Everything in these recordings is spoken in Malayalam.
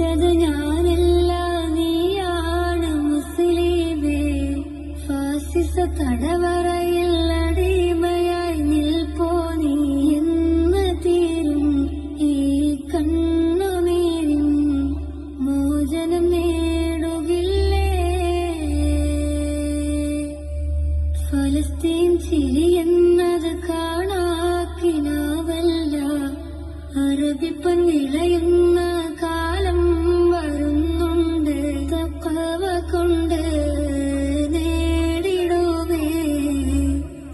ജനിച്ചത് ഞാനല്ല, നീയാണ് മുസ്ലിമേ. ഫാസിസ തടവറയിൽ അടിമയായി നിൽപ്പോ നീ എന്ന് തീരും ഈ കണ്ണുനീരിൻ മോചനം നേടുകില്ലേ? ഫലസ്തീൻ ചിരിയെന്നത് കാണാക്കിനാവല്ല, അറബിപ്പൻ വിളയുന്ന കാലം വരുന്നുണ്ട്. തഖ്വ കൊണ്ട് നേടിടുവേ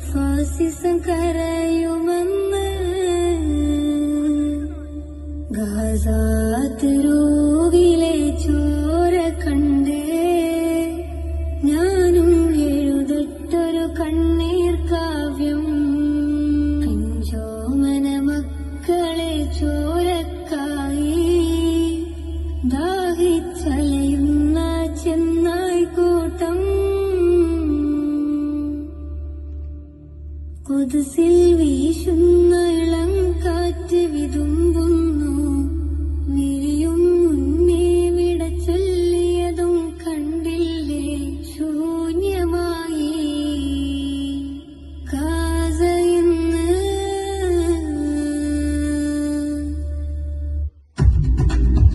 ഫാസിസം കരയുമെന്ന്. ഗാസാ തെരുവിലെ ചോര കണ്ടേ ഞാനും എഴുതട്ടൊരു കണ്ണീർ കാവ്യം. പിഞ്ചോമന മക്കളെ ചോരക്കായി ദാഹിച്ചലയുന്ന ചെന്നായ്ക്കൂട്ടം. ഖുദ്സിൽ വീശുന്ന